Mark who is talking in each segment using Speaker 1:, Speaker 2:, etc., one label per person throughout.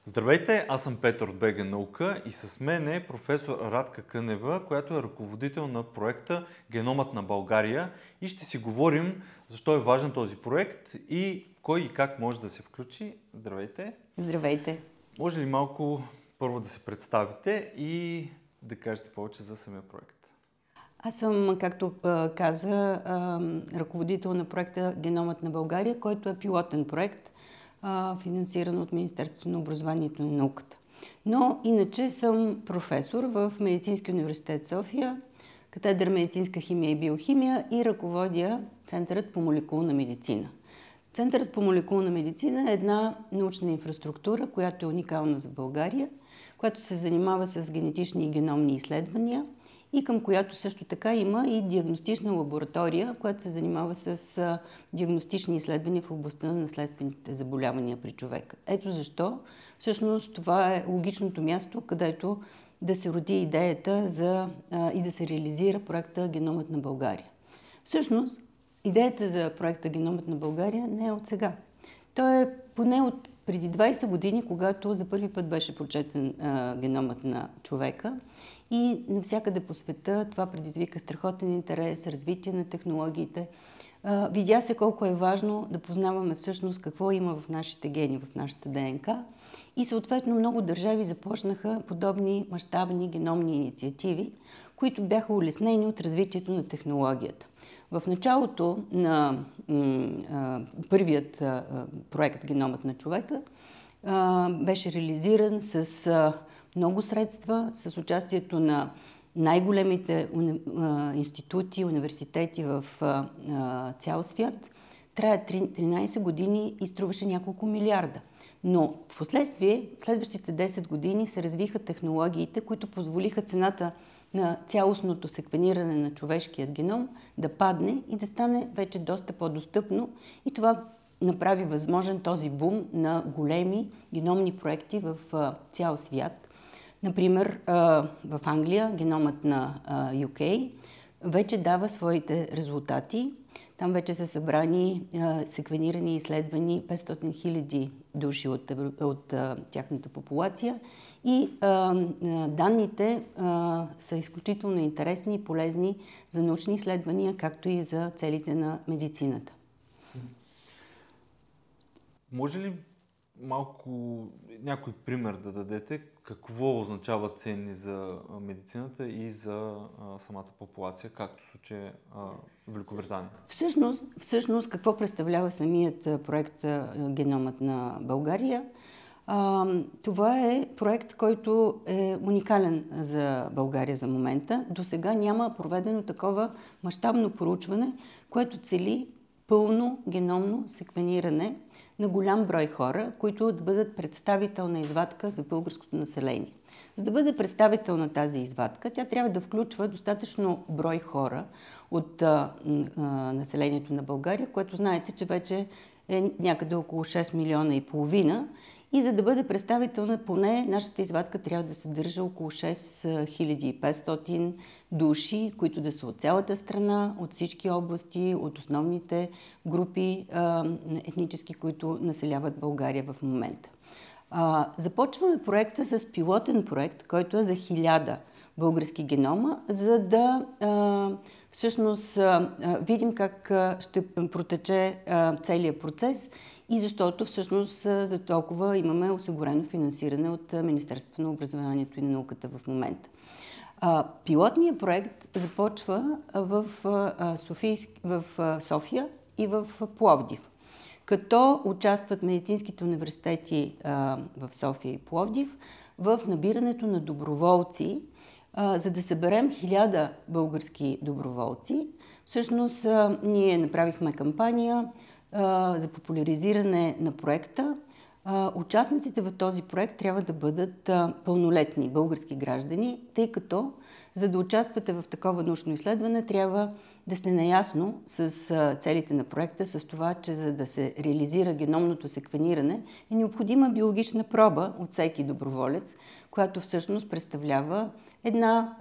Speaker 1: Здравейте, аз съм Петър от БГ Наука и с мен е професор Радка Кънева, която е ръководител на проекта Геномът на България и ще си говорим защо е важен този проект и кой и как може да се включи. Здравейте!
Speaker 2: Здравейте!
Speaker 1: Може ли малко първо да се представите и да кажете повече за самия проект?
Speaker 2: Аз съм, както каза, ръководител на проекта Геномът на България, който е пилотен проект, финансиран от Министерството на образованието и науката. Но иначе съм професор в Медицинския университет София, катедра медицинска химия и биохимия и ръководя Центърът по молекулна медицина. Центърът по молекулна медицина е една научна инфраструктура, която е уникална за България, която се занимава с генетични и геномни изследвания и към която също така има и диагностична лаборатория, която се занимава с диагностични изследвания в областта на наследствените заболявания при човека. Ето защо всъщност това е логичното място, където да се роди идеята и да се реализира проекта Геномът на България. Всъщност, идеята за проекта Геномът на България не е от сега. Той е поне от преди 20 години, когато за първи път беше прочетен геномът на човека и навсякъде по света това предизвика страхотен интерес, развитие на технологиите. Видя се колко е важно да познаваме всъщност какво има в нашите гени, в нашата ДНК и съответно много държави започнаха подобни мащабни геномни инициативи, които бяха улеснени от развитието на технологията. В началото на първият проект Геномът на човека беше реализиран с много средства, с участието на най-големите институти, университети в цял свят. Трая 13 години и струваше няколко милиарда. Но в последствие, следващите 10 години се развиха технологиите, които позволиха цената на цялостното секвениране на човешкият геном да падне и да стане вече доста по-достъпно. И това направи възможен този бум на големи геномни проекти в цял свят. Например, в Англия геномът на UK вече дава своите резултати. Там вече са събрани, секвенирани и изследвани 500 000 души от тяхната популация и данните са изключително интересни и полезни за научни изследвания, както и за целите на медицината.
Speaker 1: Може ли малко някой пример да дадете какво означава ценни за медицината и за самата популация, както в случая Великобритания?
Speaker 2: Всъщност какво представлява самият проект Геномът на България? Това е проект, който е уникален за България за момента. До сега няма проведено такова мащабно проучване, което цели пълно геномно секвениране на голям брой хора, които да бъдат представителна извадка за българското население. За да бъде представителна тази извадка, тя трябва да включва достатъчно брой хора от населението на България, което знаете, че вече е някъде около 6 милиона и половина. И за да бъде представителна, поне нашата извадка трябва да съдържа около 6500 души, които да са от цялата страна, от всички области, от основните групи етнически, които населяват България в момента. Започваме проекта с пилотен проект, който е за 1000 български генома, за да всъщност видим как ще протече целият процес и защото всъщност за толкова имаме осигурено финансиране от Министерството на образованието и науката в момента. Пилотният проект започва в София и в Пловдив, като участват медицинските университети в София и Пловдив в набирането на доброволци, за да съберем 1000 български доброволци. Всъщност ние направихме кампания за популяризиране на проекта. Участниците в този проект трябва да бъдат пълнолетни български граждани, тъй като за да участвате в такова научно изследване трябва да сте наясно с целите на проекта, с това, че за да се реализира геномното секвениране е необходима биологична проба от всеки доброволец, която всъщност представлява една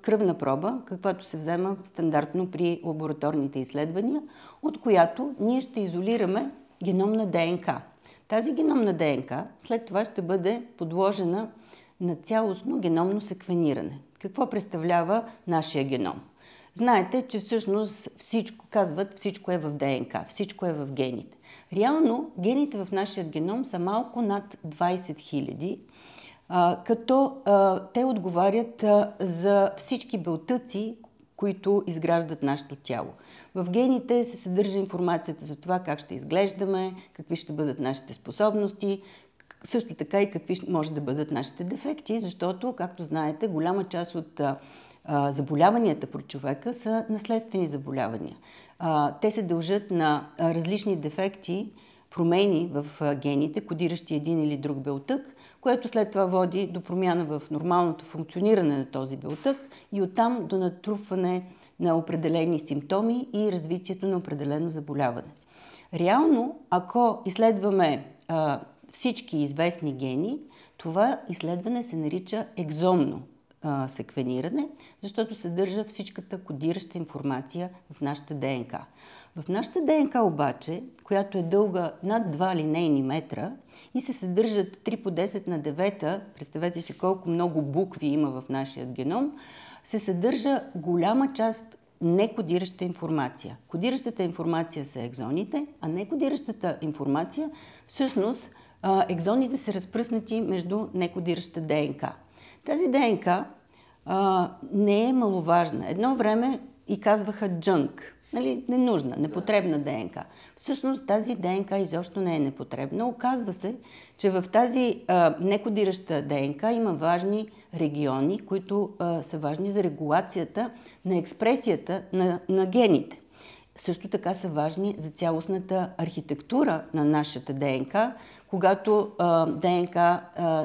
Speaker 2: кръвна проба, каквато се взема стандартно при лабораторните изследвания, от която ние ще изолираме геном на ДНК. Тази геномна ДНК след това ще бъде подложена на цялостно геномно секвениране. Какво представлява нашия геном? Знаете, че всъщност всичко е в ДНК, всичко е в гените. Реално гените в нашия геном са малко над 20 000, като те отговарят за всички белтъци, които изграждат нашето тяло. В гените се съдържа информацията за това как ще изглеждаме, какви ще бъдат нашите способности, също така и какви може да бъдат нашите дефекти, защото, както знаете, голяма част от заболяванията при човека са наследствени заболявания. Те се дължат на различни дефекти, промени в гените, кодиращи един или друг белтък, което след това води до промяна в нормалното функциониране на този белтък и оттам до натрупване на определени симптоми и развитието на определено заболяване. Реално, ако изследваме всички известни гени, това изследване се нарича екзомно секвениране, защото съдържа всичката кодираща информация в нашата ДНК. В нашата ДНК обаче, която е дълга над 2 линейни метра и се съдържат 3 по 10 на 9, представете си колко много букви има в нашия геном, се съдържа голяма част некодираща информация. Кодиращата информация са екзоните, а некодиращата информация, всъщност екзоните са разпръснати между некодираща ДНК. Тази ДНК не е маловажна. Едно време и казваха джънк, ненужна, непотребна ДНК. Всъщност тази ДНК изобщо не е непотребна. Оказва се, че в тази некодираща ДНК има важни региони, които са важни за регулацията на експресията на гените. Също така са важни за цялостната архитектура на нашата ДНК, когато ДНК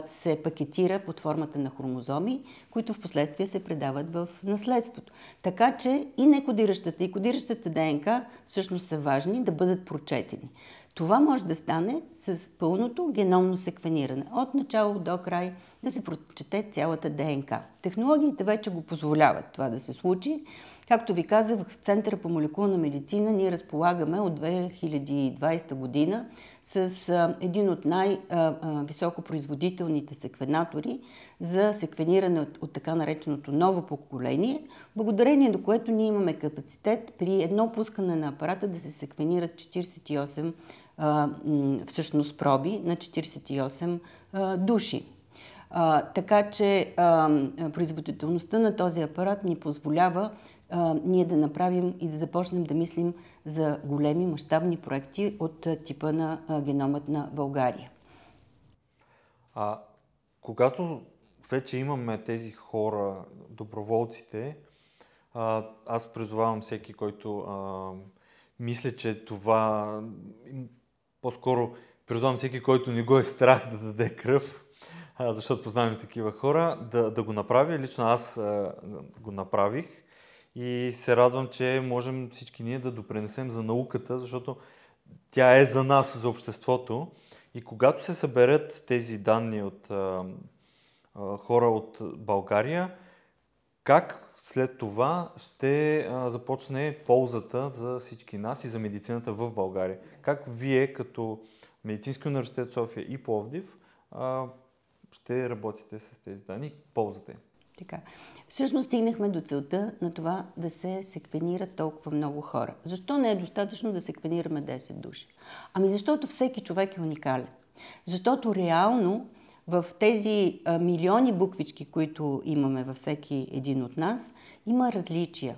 Speaker 2: се пакетира под формата на хромозоми, които в последствие се предават в наследството. Така че и некодиращата, и кодиращата ДНК всъщност са важни да бъдат прочетени. Това може да стане с пълното геномно секвениране. От начало до край да се прочете цялата ДНК. Технологиите вече го позволяват това да се случи. Както ви казах, в Центъра по молекулна медицина ние разполагаме от 2020 година с един от най-високопроизводителните секвенатори за секвениране от така нареченото ново поколение, благодарение до което ние имаме капацитет при едно пускане на апарата да се секвенират 48 всъщност проби на 48 души. Така че производителността на този апарат ни позволява ние да направим и да започнем да мислим за големи мащабни проекти от типа на геномът на България.
Speaker 1: Когато вече имаме тези хора, доброволците, аз призовавам всеки, който мисля, че това... По-скоро призовавам всеки, който не го е страх да даде кръв, защото познавам такива хора, да го направи. Лично аз го направих и се радвам, че можем всички ние да допринесем за науката, защото тя е за нас, за обществото. И когато се съберат тези данни от хора от България, как след това ще започне ползата за всички нас и за медицината в България? Как вие, като Медицински университет София и Пловдив, ще работите с тези данни и ползвате?
Speaker 2: Така. Всъщност стигнахме до целта на това да се секвенират толкова много хора. Защо не е достатъчно да секвенираме 10 души? Ами защото всеки човек е уникален. Защото реално в тези милиони буквички, които имаме във всеки един от нас, има различия.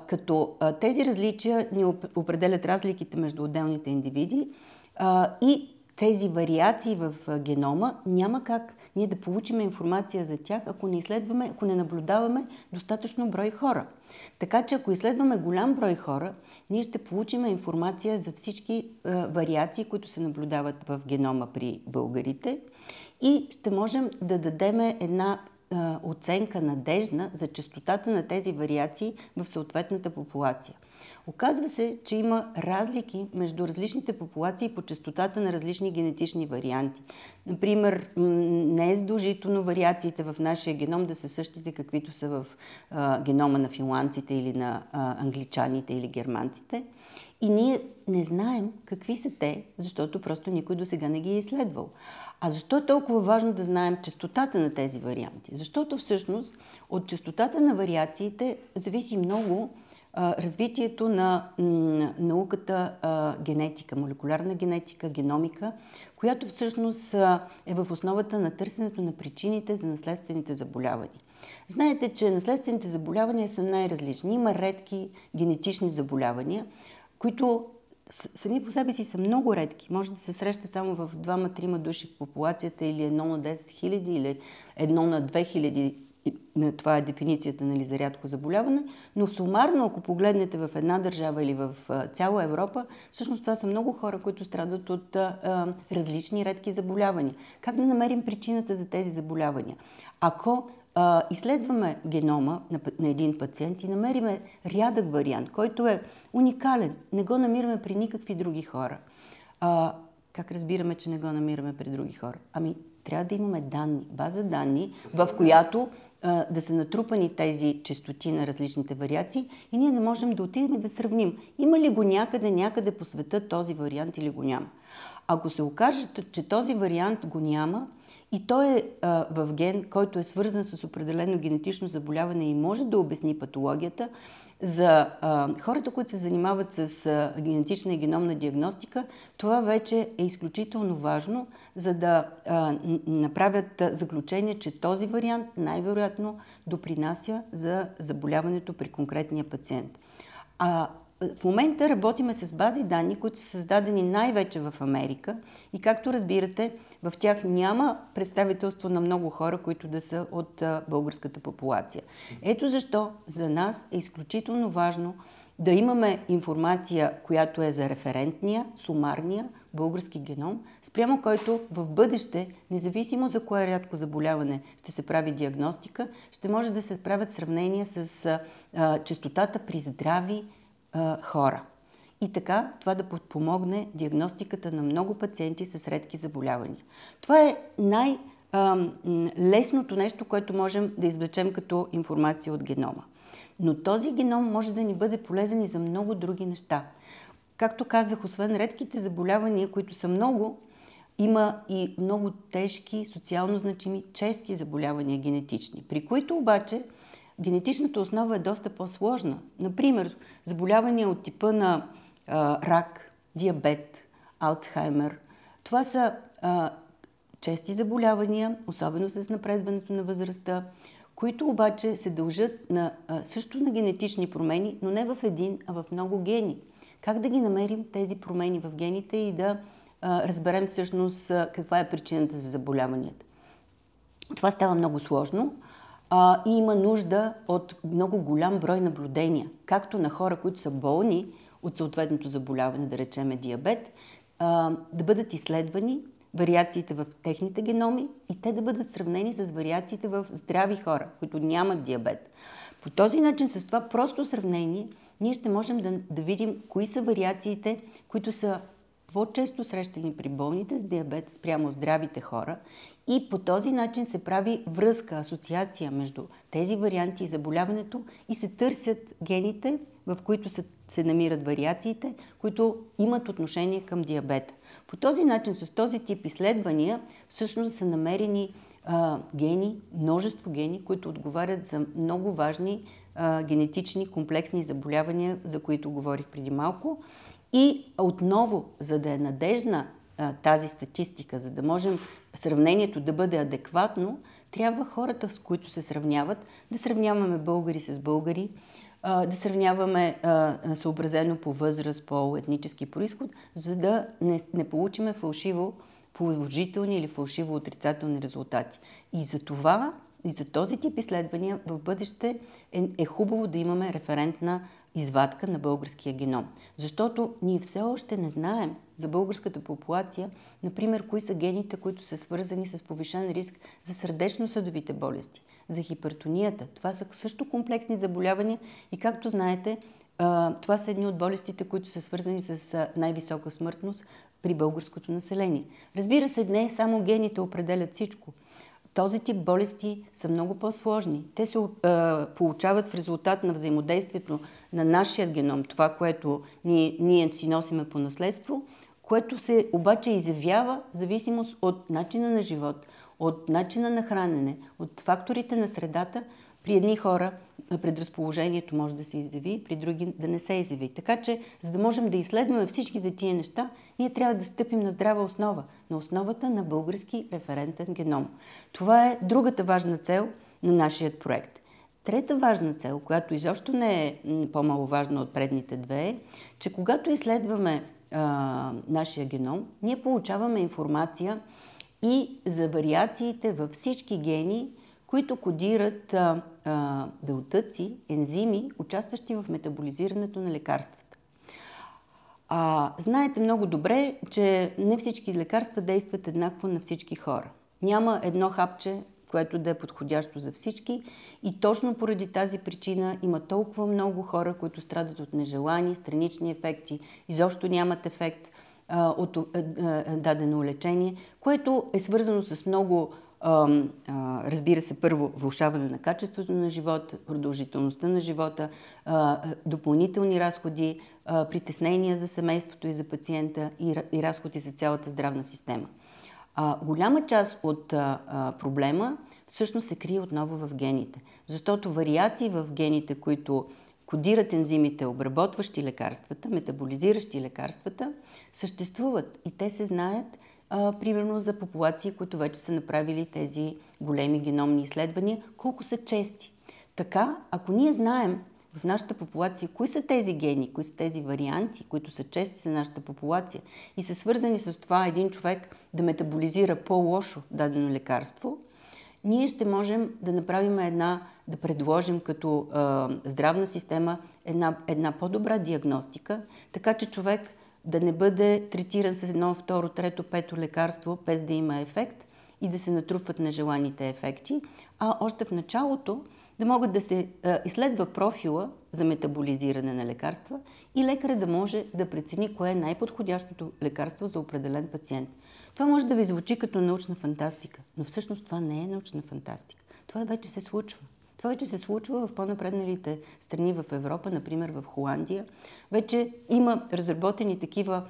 Speaker 2: Като тези различия ни определят разликите между отделните индивиди и тези вариации в генома няма как ние да получим информация за тях, ако не изследваме, ако не наблюдаваме достатъчно брой хора. Така че ако изследваме голям брой хора, ние ще получим информация за всички вариации, които се наблюдават в генома при българите и ще можем да дадем една оценка надеждна за честотата на тези вариации в съответната популация. Оказва се, че има разлики между различните популации по честотата на различни генетични варианти. Например, не е задължително вариациите в нашия геном да са същите, каквито са в генома на финландците или на англичаните или германците. И ние не знаем какви са те, защото просто никой до сега не ги е изследвал. А защо е толкова важно да знаем честотата на тези варианти? Защото всъщност от честотата на вариациите зависи много развитието на науката генетика, молекулярна генетика, геномика, която всъщност е в основата на търсенето на причините за наследствените заболявания. Знаете, че наследствените заболявания са най-различни. Има редки генетични заболявания, които сами по себе си са много редки. Може да се срещат само в 2-3 души в популацията или 1 на 10 хиляди или 1 на 2 хиляди. Това е дефиницията, нали, за рядко заболяване, но сумарно, ако погледнете в една държава или в цяла Европа, всъщност това са много хора, които страдат от различни редки заболявания. Как да намерим причината за тези заболявания? Ако изследваме генома на един пациент и намериме рядък вариант, който е уникален, не го намираме при никакви други хора. Как разбираме, че не го намираме при други хора? Ами, трябва да имаме данни, база данни, в която да са натрупани тези честоти на различните вариации и ние не можем да отидем и да сравним. Има ли го някъде по света този вариант или го няма? Ако се окаже, че този вариант го няма и той е в ген, който е свързан с определено генетично заболяване и може да обясни патологията, за хората, които се занимават с генетична и геномна диагностика, това вече е изключително важно, за да направят заключение, че този вариант най-вероятно допринася за заболяването при конкретния пациент. В момента работиме с бази данни, които са създадени най-вече в Америка и както разбирате, в тях няма представителство на много хора, които да са от българската популация. Ето защо за нас е изключително важно да имаме информация, която е за референтния, сумарния български геном, спрямо който в бъдеще, независимо за кое рядко заболяване ще се прави диагностика, ще може да се правят сравнения с честотата при здрави хора. И така това да подпомогне диагностиката на много пациенти с редки заболявания. Това е най-лесното нещо, което можем да извлечем като информация от генома. Но този геном може да ни бъде полезен и за много други неща. Както казах, освен редките заболявания, които са много, има и много тежки, социално значими, чести заболявания генетични, при които обаче генетичната основа е доста по-сложна. Например, заболявания от типа на рак, диабет, Алцхаймер. Това са чести заболявания, особено с напредването на възрастта, които обаче се дължат също на генетични промени, но не в един, а в много гени. Как да ги намерим тези промени в гените и да разберем всъщност каква е причината за заболяванията? Това става много сложно и има нужда от много голям брой наблюдения, както на хора, които са болни от съответното заболяване, да речеме диабет, да бъдат изследвани вариациите в техните геноми и те да бъдат сравнени с вариациите в здрави хора, които нямат диабет. По този начин, с това просто сравнение, ние ще можем да видим кои са вариациите, които са по-често срещани при болните с диабет спрямо здравите хора и по този начин се прави връзка, асоциация между тези варианти и заболяването и се търсят гените, в които се намират вариациите, които имат отношение към диабета. По този начин, с този тип изследвания, всъщност са намерени гени, множество гени, които отговарят за много важни генетични комплексни заболявания, за които говорих преди малко. И отново, за да е надежна тази статистика, за да можем сравнението да бъде адекватно, трябва хората, с които се сравняват, да сравняваме българи с българи, да сравняваме съобразено по възраст, пол, етнически произход, за да не получиме фалшиво положителни или фалшиво отрицателни резултати. И за това, и за този тип изследвания в бъдеще е хубаво да имаме референтна извадка на българския геном. Защото ние все още не знаем за българската популация, например, кои са гените, които са свързани с повишен риск за сърдечно-съдовите болести, за хипертонията. Това са също комплексни заболявания и както знаете, това са едни от болестите, които са свързани с най-висока смъртност при българското население. Разбира се, не само гените определят всичко. този тип болести са много по-сложни. Те се получават в резултат на взаимодействието на нашия геном, това, което ние си носиме по наследство, което се обаче изявява в зависимост от начина на живот, от начина на хранене, от факторите на средата. При едни хора предразположението може да се изяви, при други да не се изяви. Така че, за да можем да изследваме всичките тия неща, ние трябва да стъпим на здрава основа, на основата на български референтен геном. Това е другата важна цел на нашия проект. Трета важна цел, която изобщо не е по-маловажна от предните две, е, че когато изследваме нашия геном, ние получаваме информация и за вариациите във всички гени, които кодират белтъци, ензими, участващи в метаболизирането на лекарствата. Знаете много добре, че не всички лекарства действат еднакво на всички хора. Няма едно хапче, което да е подходящо за всички, и точно поради тази причина има толкова много хора, които страдат от нежелани странични ефекти, изобщо нямат ефект от дадено лечение, което е свързано с много, разбира се, първо влошаване на качеството на живота, продължителността на живота, допълнителни разходи, притеснения за семейството и за пациента и разходи за цялата здравна система. Голяма част от проблема всъщност се крие отново в гените, защото вариации в гените, които кодират ензимите, обработващи лекарствата, метаболизиращи лекарствата, съществуват и те се знаят, примерно за популации, които вече са направили тези големи геномни изследвания, колко са чести. Така, ако ние знаем в нашата популация кои са тези гени, кои са тези варианти, които са чести за нашата популация и са свързани с това един човек да метаболизира по-лошо дадено лекарство, ние ще можем да направим да предложим като здравна система една по-добра диагностика, така че човек да не бъде третиран с едно, второ, трето, пето лекарство, без да има ефект и да се натрупват нежеланите ефекти, а още в началото да могат да се изследва профила за метаболизиране на лекарства и лекаря да може да прецени кое е най-подходящото лекарство за определен пациент. Това може да ви звучи като научна фантастика, но всъщност това не е научна фантастика. Това вече се случва. Това вече се случва в по-напредналите страни в Европа, например в Холандия. Вече има разработени такива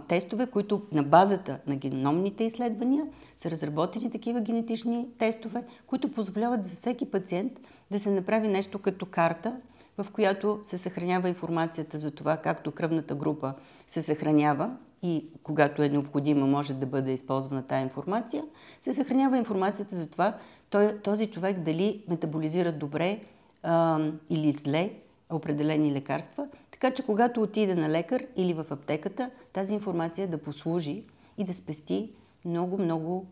Speaker 2: тестове, които на базата на геномните изследвания са разработени такива генетични тестове, които позволяват за всеки пациент да се направи нещо като карта, в която се съхранява информацията за това, както кръвната група се съхранява и когато е необходимо може да бъде използвана тая информация, се съхранява информацията за това този човек дали метаболизира добре или зле определени лекарства, така че когато отиде на лекар или в аптеката, тази информация да послужи и да спести много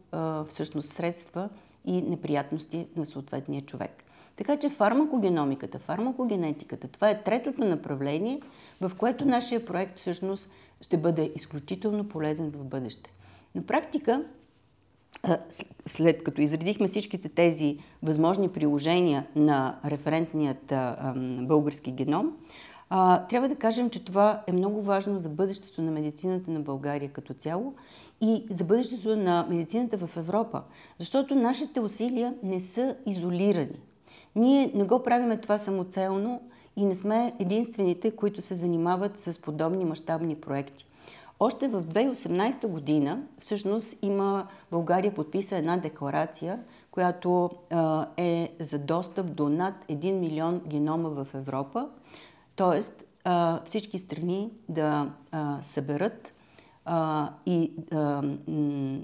Speaker 2: всъщност средства и неприятности на съответния човек. Така че фармакогеномиката, фармакогенетиката, това е третото направление, в което нашия проект всъщност ще бъде изключително полезен в бъдеще. На практика, след като изредихме всичките тези възможни приложения на референтният български геном, трябва да кажем, че това е много важно за бъдещето на медицината на България като цяло и за бъдещето на медицината в Европа, защото нашите усилия не са изолирани. Ние не го правиме това самоцелно и не сме единствените, които се занимават с подобни мащабни проекти. Още в 2018 година всъщност България подписа една декларация, която е за достъп до над 1 милион генома в Европа, т.е. всички страни да съберат и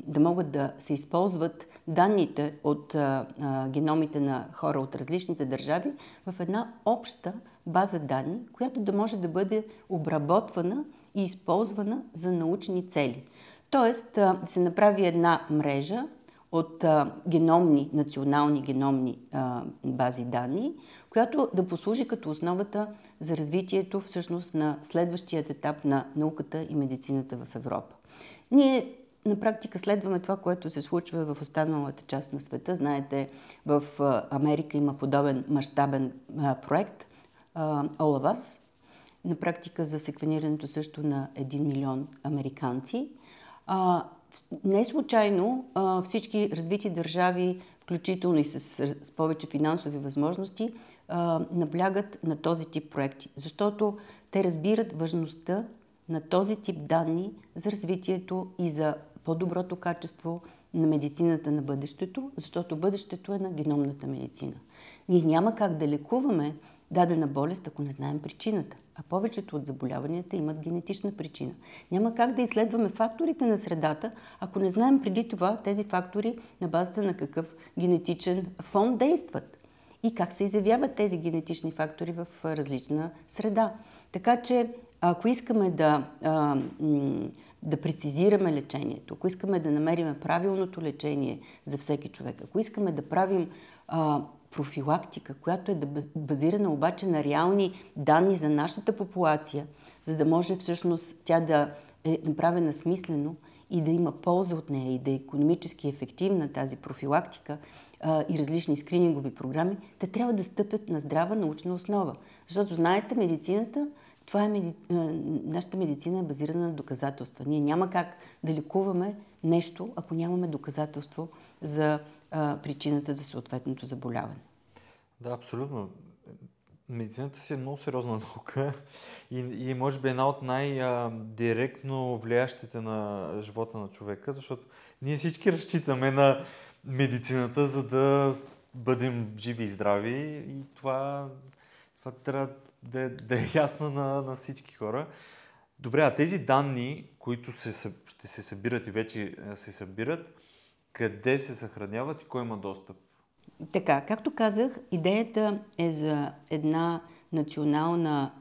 Speaker 2: да могат да се използват данните от геномите на хора от различните държави в една обща база данни, която да може да бъде обработвана и използвана за научни цели. Тоест да се направи една мрежа от национални геномни бази данни, която да послужи като основата за развитието всъщност на следващият етап на науката и медицината в Европа. Ние на практика следваме това, което се случва в останалата част на света. Знаете, в Америка има подобен мащабен проект All of Us, на практика за секвенирането също на 1 милион американци. Не случайно всички развити държави, включително и с повече финансови възможности, наблягат на този тип проекти, защото те разбират важността на този тип данни за развитието и за по-доброто качество на медицината на бъдещето, защото бъдещето е на геномната медицина. Ние няма как да лекуваме дадена болест, ако не знаем причината. А повечето от заболяванията имат генетична причина. Няма как да изследваме факторите на средата, ако не знаем преди това тези фактори на базата на какъв генетичен фон действат и как се изявяват тези генетични фактори в различна среда. Така че, ако искаме да прецизираме лечението, ако искаме да намерим правилното лечение за всеки човек, ако искаме да правим профилактика, която е базирана обаче на реални данни за нашата популация, за да може всъщност тя да е направена смислено и да има полза от нея и да е икономически ефективна тази профилактика и различни скринингови програми, те трябва да стъпят на здрава научна основа. Защото, знаете, медицината, нашата медицина е базирана на доказателства. Ние няма как да лекуваме нещо, ако нямаме доказателство за причината за съответното заболяване.
Speaker 1: Да, абсолютно. Медицината си е много сериозна наука и може би една от най-директно влияещите на живота на човека, защото ние всички разчитаме на медицината, за да бъдем живи и здрави, и това трябва да е ясно на всички хора. Добре, а тези данни, които ще се събират и вече се събират, къде се съхраняват и кой има достъп?
Speaker 2: Така, както казах, идеята е за една национална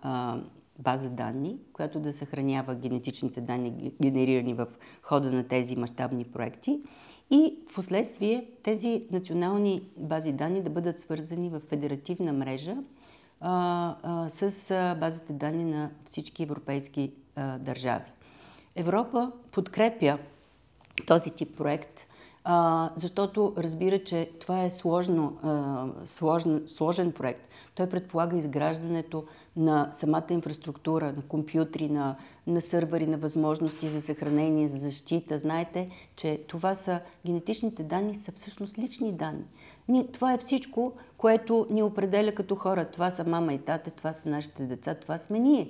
Speaker 2: база данни, която да съхранява генетичните данни, генерирани в хода на тези мащабни проекти, и в последствие тези национални бази данни да бъдат свързани в федеративна мрежа с базите данни на всички европейски държави. Европа подкрепя този тип проект, защото разбира, че това е сложен проект. Той предполага изграждането на самата инфраструктура, на компютри, на сървъри, на възможности за съхранение, за защита. Знаете, че генетичните данни са всъщност лични данни. Това е всичко, което ни определя като хора. Това са мама и тата, това са нашите деца, това сме ние.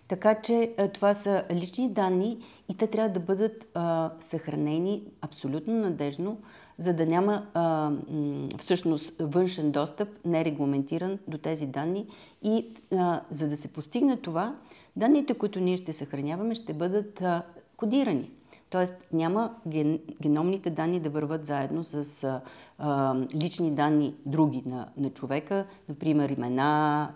Speaker 2: Така че това са лични данни и те трябва да бъдат съхранени абсолютно надежно, за да няма всъщност външен достъп, нерегламентиран до тези данни. И за да се постигне това, данните, които ние ще съхраняваме, ще бъдат кодирани. Тоест няма геномните данни да върват заедно с лични данни други на човека, например имена,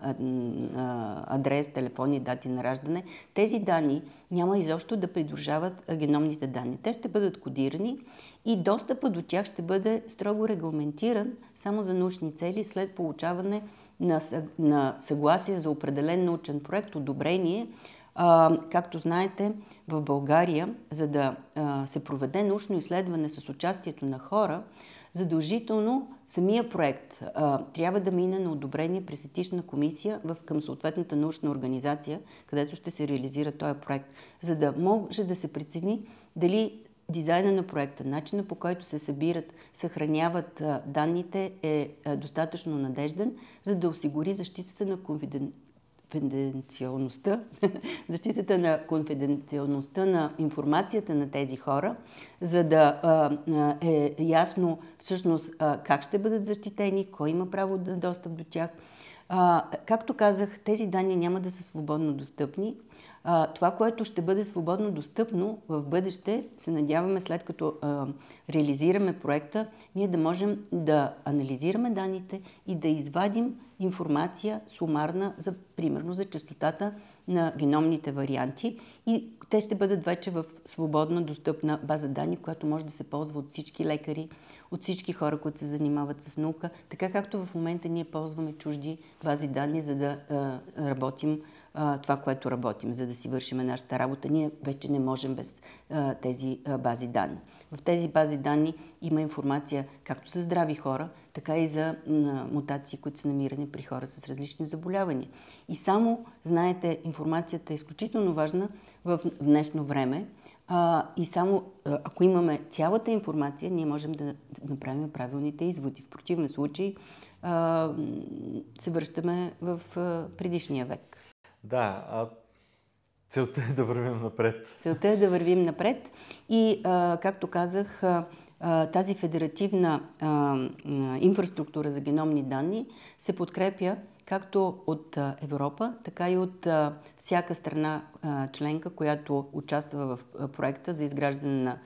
Speaker 2: адрес, телефони, дати на раждане. Тези данни няма изобщо да придружават геномните данни. Те ще бъдат кодирани и достъпът до тях ще бъде строго регламентиран само за научни цели след получаване на съгласие за определен научен проект, одобрение. Както знаете, в България, за да се проведе научно изследване с участието на хора, задължително самия проект трябва да мине на одобрение през етична комисия към съответната научна организация, където ще се реализира този проект, за да може да се прецени дали дизайна на проекта, начина по който се събират, съхраняват данните е достатъчно надежден, за да осигури защитата на защитата на конфиденциалността на информацията на тези хора, за да е ясно всъщност как ще бъдат защитени, кой има право на достъп до тях. Както казах, тези данни няма да са свободно достъпни. Това, което ще бъде свободно достъпно в бъдеще, се надяваме, след като реализираме проекта, ние да можем да анализираме данните и да извадим информация сумарна, примерно за честотата на геномните варианти, и те ще бъдат вече в свободно достъпна база данни, която може да се ползва от всички лекари, от всички хора, които се занимават с наука, така както в момента ние ползваме чужди бази данни, за да работим това, което работим, за да си вършим нашата работа. Ние вече не можем без тези бази данни. В тези бази данни има информация както за здрави хора, така и за мутации, които са намирани при хора с различни заболявания. И само, знаете, информацията е изключително важна в днешно време. И само ако имаме цялата информация, ние можем да направим правилните изводи. В противен случай се връщаме в предишния век.
Speaker 1: Да, целта е да вървим напред.
Speaker 2: Целта е да вървим напред и, както казах, тази федеративна инфраструктура за геномни данни се подкрепя както от Европа, така и от всяка страна членка, която участва в проекта за изграждане на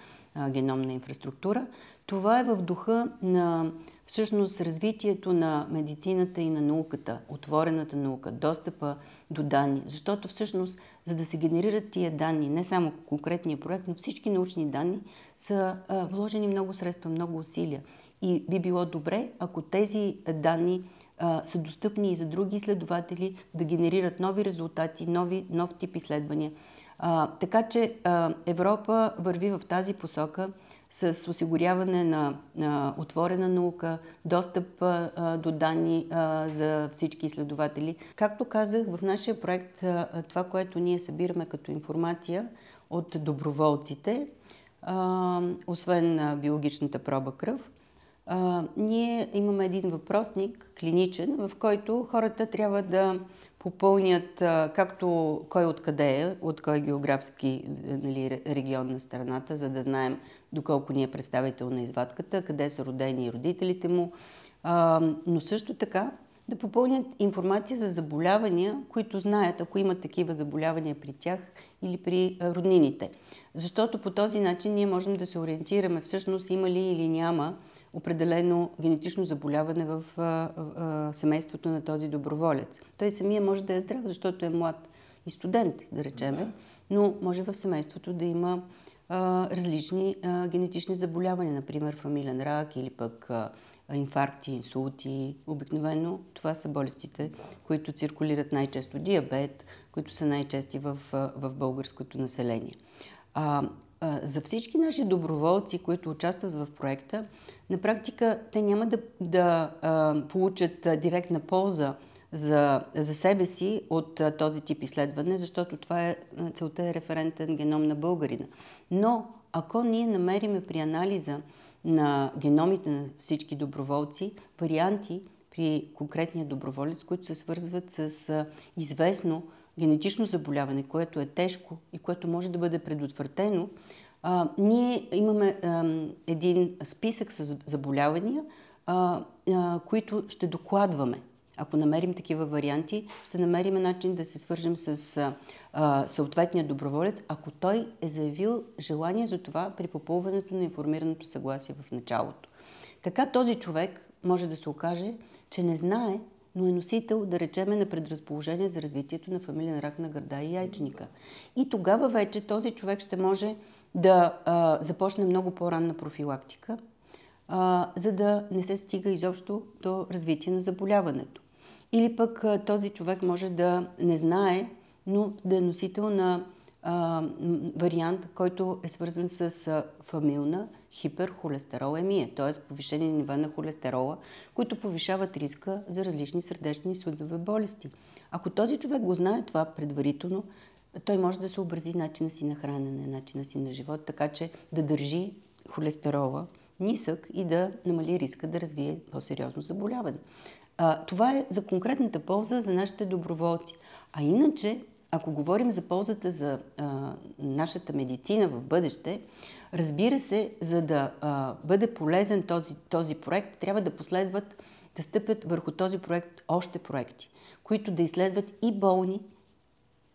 Speaker 2: геномна инфраструктура. Това е в духа на всъщност развитието на медицината и на науката, отворената наука, достъпа до данни. Защото всъщност, за да се генерират тия данни, не само конкретния проект, но всички научни данни, са вложени много средства, много усилия. И би било добре, ако тези данни са достъпни и за други изследователи да генерират нови резултати, нов тип изследвания. Така че Европа върви в тази посока с осигуряване на отворена наука, достъп до данни за всички изследователи. Както казах, в нашия проект това, което ние събираме като информация от доброволците, освен биологичната проба кръв, ние имаме един въпросник, клиничен, в който хората трябва да попълнят както кой откъде е, от кой географски регион на страната, за да знаем доколко ни е представител на извадката, къде са родени родителите му, но също така да попълнят информация за заболявания, които знаят, ако имат такива заболявания при тях или при роднините. Защото по този начин ние можем да се ориентираме всъщност има ли или няма определено генетично заболяване в семейството на този доброволец. Той самия може да е здрав, защото е млад и студент, да речеме, но може в семейството да има различни генетични заболявания, например фамилен рак или пък инфаркти, инсулти. Обикновено това са болестите, които циркулират най-често. Диабет, които са най-чести в българското население. За всички наши доброволци, които участват в проекта, на практика те няма да получат директна полза за себе си от този тип изследване, защото целта е референтен геном на българина. Но ако ние намериме при анализа на геномите на всички доброволци варианти при конкретния доброволец, които се свързват с известно генетично заболяване, което е тежко и което може да бъде предотвратено, ние имаме един списък с заболявания, които ще докладваме. Ако намерим такива варианти, ще намерим начин да се свържем с съответния доброволец, ако той е заявил желание за това при попълването на информираното съгласие в началото. Така този човек може да се окаже, че не знае, но е носител, да речеме, на предразположение за развитието на фамилен рак на гърда и яйчника. И тогава вече този човек ще може да започне много по-ранна профилактика, за да не се стига изобщо до развитие на заболяването. Или пък този човек може да не знае, но да е носител на вариант, който е свързан с фамилна хиперхолестеролемия, т.е. повишени нива на холестерола, които повишават риска за различни сърдечни и съдови болести. Ако този човек го знае това предварително, той може да съобрази начина си на хранене, начина си на живот, така че да държи холестерола нисък и да намали риска да развие по-сериозно заболяване. Това е за конкретната полза за нашите доброволци. А иначе, ако говорим за ползата за нашата медицина в бъдеще, разбира се, за да бъде полезен този проект, трябва да последват, да стъпят върху този проект още проекти, които да изследват и болни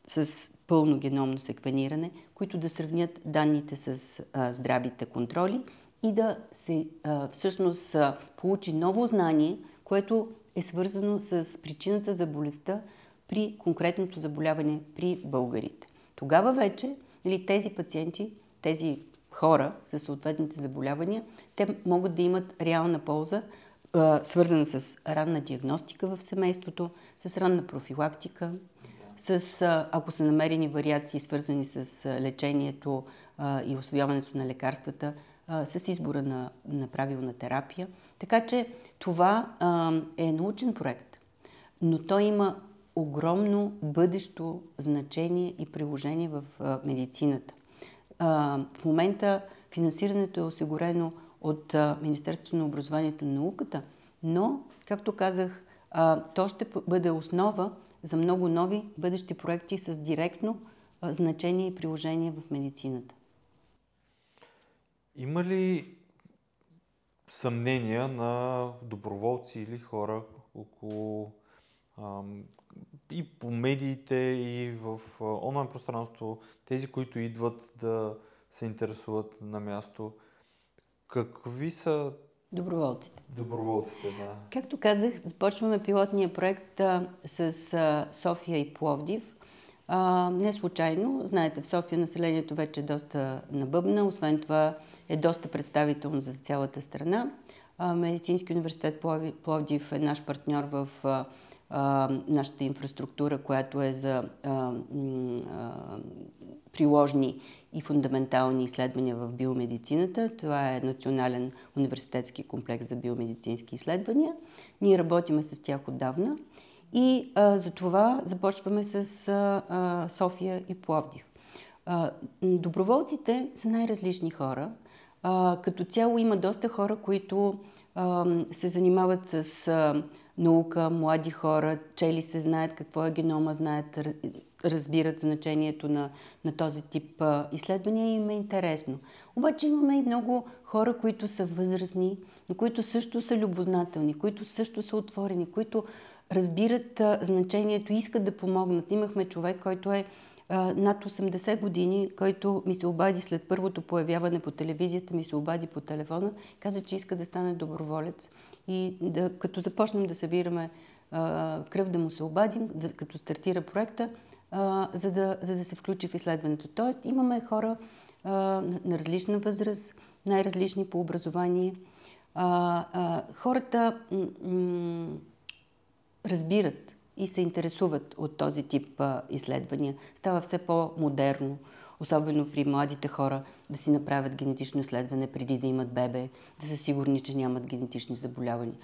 Speaker 2: с пълно геномно секвениране, които да сравнят данните с здравите контроли и да се всъщност получи ново знание, което е свързано с причината за болестта при конкретното заболяване при българите. Тогава вече тези пациенти, тези хора със съответните заболявания, те могат да имат реална полза, свързана с ранна диагностика в семейството, с ранна профилактика, ако са намерени вариации, свързани с лечението и усвояването на лекарствата, с избора на правилна терапия. Така че това е научен проект, но той има огромно бъдещо значение и приложение в медицината. в момента финансирането е осигурено от Министерството на образованието и науката, но, както казах, то ще бъде основа за много нови бъдещи проекти с директно значение и приложение в медицината.
Speaker 1: Има ли съмнения на доброволци или хора около и по медиите, и в онлайн пространство, тези, които идват да се интересуват на място? Какви са
Speaker 2: Доброволците.
Speaker 1: Доброволците, да.
Speaker 2: Както казах, започваме пилотния проект с София и Пловдив. Не случайно, знаете, в София населението вече е доста набъбна, освен това е доста представително за цялата страна. Медицински университет Пловдив е наш партньор в нашата инфраструктура, която е за приложни и фундаментални изследвания в биомедицината. Това е Национален университетски комплекс за биомедицински изследвания. Ние работиме с тях отдавна и за това започваме с София и Пловдив. Доброволците са най-различни хора. Като цяло има доста хора, които се занимават с наука, млади хора, чели се, знаят какво е генома, знаят, разбират значението на този тип изследвания и им е интересно. Обаче имаме и много хора, които са възрастни, но които също са любознателни, които също са отворени, които разбират значението и искат да помогнат. Имахме човек, който е над 80 години, който ми се обади след първото появяване по телевизията, ми се обади по телефона, каза, че иска да стане доброволец. И като започнем да събираме кръв, да му се обадим, като стартира проекта, за да се включи в изследването. Тоест имаме хора на различна възраст, най-различни по образование. Хората разбират и се интересуват от този тип изследвания. Става все по-модерно, особено при младите хора, да си направят генетично изследване преди да имат бебе, да са сигурни, че нямат генетични заболявания.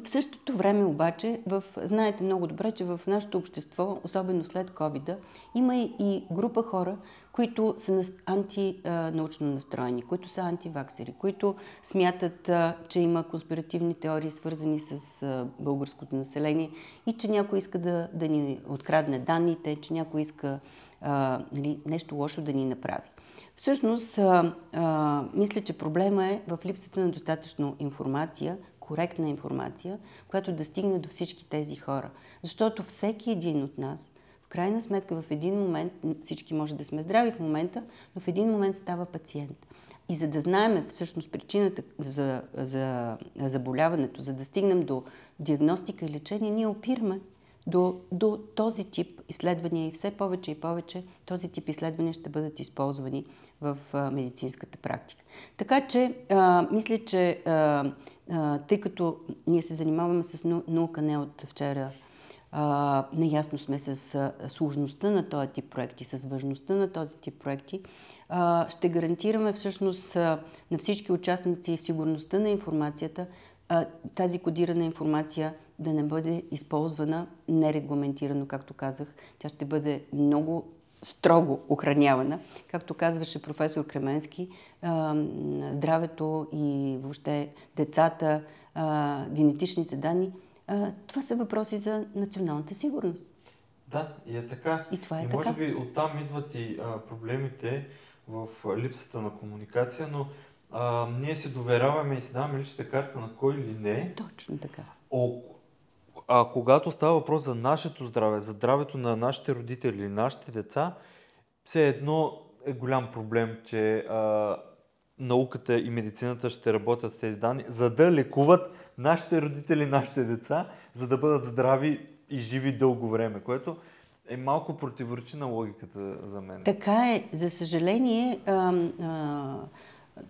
Speaker 2: В същото време обаче, знаете много добре, че в нашето общество, особено след COVID-а, има и група хора, които са антинаучно настроени, които са антиваксери, които смятат, че има конспиративни теории, свързани с българското население и че някой иска да ни открадне данните, че някой иска нещо лошо да ни направи. Всъщност, мисля, че проблема е в липсата на достатъчно информация, коректна информация, която да стигне до всички тези хора. Защото всеки един от нас, в крайна сметка, в един момент, всички може да сме здрави в момента, но в един момент става пациент. И за да знаем всъщност причината за заболяването, за да стигнем до диагностика и лечение, ние опираме до този тип изследвания и все повече и повече този тип изследвания ще бъдат използвани в медицинската практика. Така че, мисля, че тъй като ние се занимаваме с наука не от вчера, наясно сме с сложността на този тип проекти, с важността на този тип проекти, ще гарантираме всъщност на всички участници в сигурността на информацията, тази кодирана информация да не бъде използвана нерегламентирано, както казах. Тя ще бъде много строго охранявана. Както казваше професор Кременски, здравето и въобще децата, генетичните данни, това са въпроси за националната сигурност.
Speaker 1: Да, и е така.
Speaker 2: И това е
Speaker 1: може
Speaker 2: така.
Speaker 1: би оттам идват и проблемите в липсата на комуникация, но ние се доверяваме и си даваме личната карта на кой или не.
Speaker 2: Точно така.
Speaker 1: Когато става въпрос за нашето здраве, за здравето на нашите родители или нашите деца, все едно е голям проблем, че науката и медицината ще работят с тези данни, за да лекуват нашите родители, нашите деца, за да бъдат здрави и живи дълго време, което е малко противоречи на логиката за мен.
Speaker 2: Така е. За съжаление,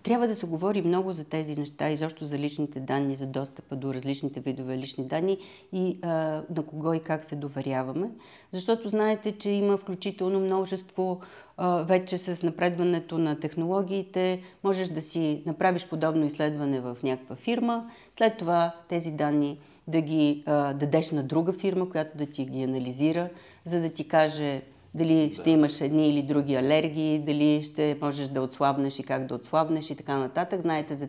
Speaker 2: трябва да се говори много за тези неща, изобщо за личните данни, за достъпа до различните видове лични данни и на кого и как се доверяваме. Защото знаете, че има включително множество вече с напредването на технологиите. Можеш да си направиш подобно изследване в някаква фирма, след това тези данни да ги дадеш на друга фирма, която да ти ги анализира, за да ти каже Дали ще имаш едни или други алергии, дали ще можеш да отслабнеш и как да отслабнеш и така нататък. Знаете за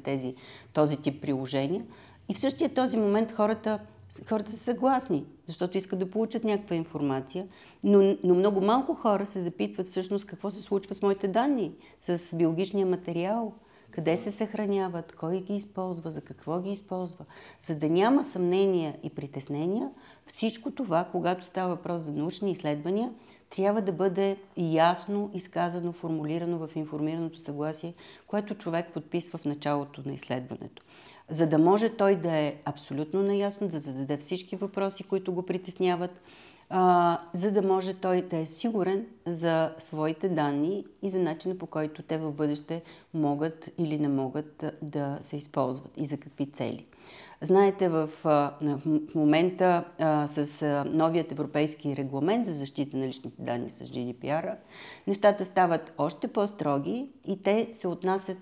Speaker 2: този тип приложения. И в същия този момент хората са съгласни, защото искат да получат някаква информация, но много малко хора се запитват всъщност какво се случва с моите данни, с биологичния материал, къде се съхраняват, кой ги използва, за какво ги използва. За да няма съмнения и притеснения, всичко това, когато става въпрос за научни изследвания, трябва да бъде ясно изказано, формулирано в информираното съгласие, което човек подписва в началото на изследването. За да може той да е абсолютно наясно, да зададе всички въпроси, които го притесняват, за да може той да е сигурен за своите данни и за начина, по който те в бъдеще могат или не могат да се използват и за какви цели. Знаете, в момента с новият европейски регламент за защита на личните данни с GDPR, нещата стават още по-строги и те се отнасят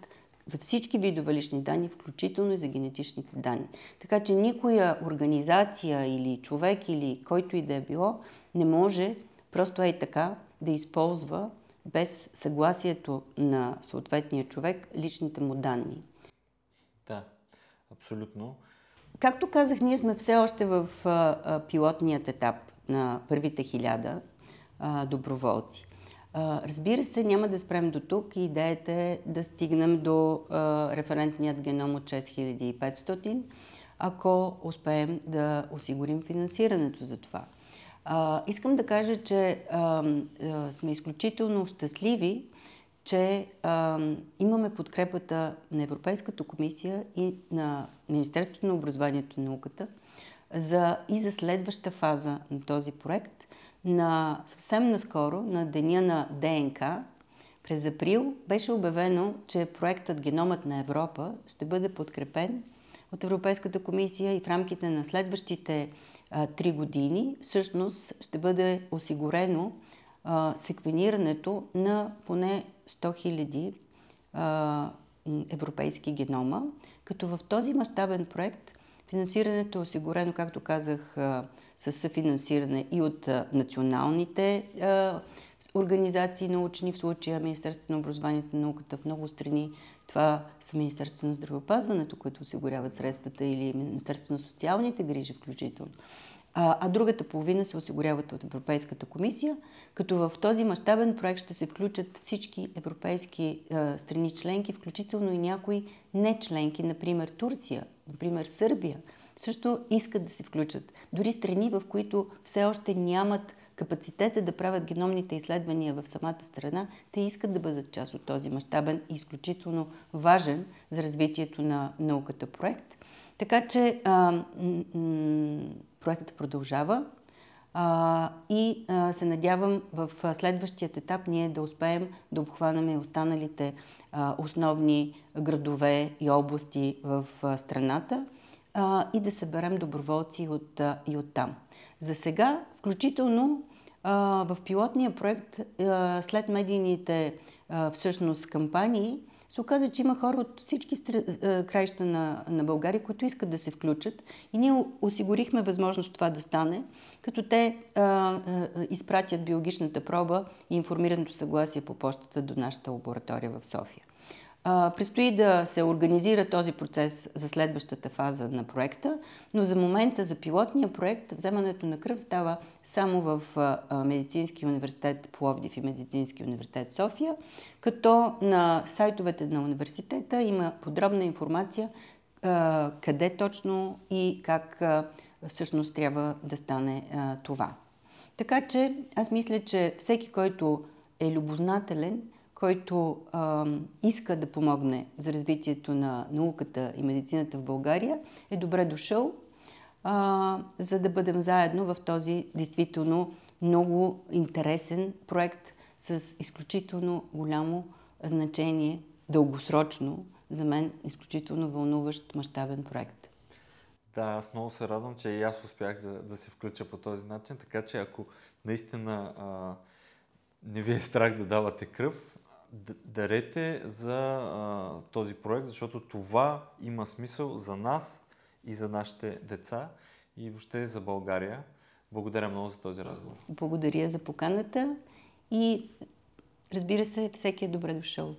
Speaker 2: за всички видове лични данни, включително и за генетичните данни. Така че никоя организация или човек или който и да е било не може просто така да използва без съгласието на съответния човек личните му данни.
Speaker 1: Да, абсолютно.
Speaker 2: Както казах, ние сме все още в пилотният етап на първите 1000 доброволци. Разбира се, няма да спрем до тук. Идеята е да стигнем до референтният геном от 6500, ако успеем да осигурим финансирането за това. Искам да кажа, че сме изключително щастливи, че имаме подкрепата на Европейската комисия и на Министерството на образованието и науката и за следваща фаза на този проект. Съвсем наскоро, на деня на ДНК, през април, беше обявено, че проектът Геномът на Европа ще бъде подкрепен от Европейската комисия и в рамките на следващите 3 години всъщност ще бъде осигурено секвенирането на поне 100 000 европейски генома, като в този мащабен проект финансирането е осигурено, както казах, с съфинансиране и от националните организации научни, в случая Министерството на образованието и науката в много страни. Това са Министерството на здравеопазването, които осигуряват средствата, или Министерството на социалните грижи включително. А другата половина се осигуряват от Европейската комисия, като в този мащабен проект ще се включат всички европейски страни членки, включително и някои не членки, например Турция, например Сърбия, също искат да се включат. Дори страни, в които все още нямат капацитета да правят геномните изследвания в самата страна, те искат да бъдат част от този мащабен и изключително важен за развитието на науката проект. Така че проектът продължава и се надявам в следващият етап ние да успеем да обхванем останалите основни градове и области в страната и да съберем доброволци и от там. За сега, включително в пилотния проект, след медийните всъщност кампании, се оказа, че има хора от всички краища на България, които искат да се включат и ние осигурихме възможност това да стане, като те изпратят биологичната проба и информираното съгласие по почтата до нашата лаборатория в София. Предстои да се организира този процес за следващата фаза на проекта, но за момента за пилотния проект вземането на кръв става само в Медицинския университет Пловдив и Медицинския университет София, като на сайтовете на университета има подробна информация къде точно и как всъщност трябва да стане това. Така че аз мисля, че всеки, който е любознателен, който иска да помогне за развитието на науката и медицината в България, е добре дошъл, за да бъдем заедно в този действително много интересен проект с изключително голямо значение, дългосрочно, за мен изключително вълнуващ мащабен проект.
Speaker 1: Да, аз много се радвам, че и аз успях да се включа по този начин, така че ако наистина не ви е страх да давате кръв, дарете за този проект, защото това има смисъл за нас и за нашите деца и въобще за България. Благодаря много за този разговор.
Speaker 2: Благодаря за поканата и разбира се, всеки е добре дошъл.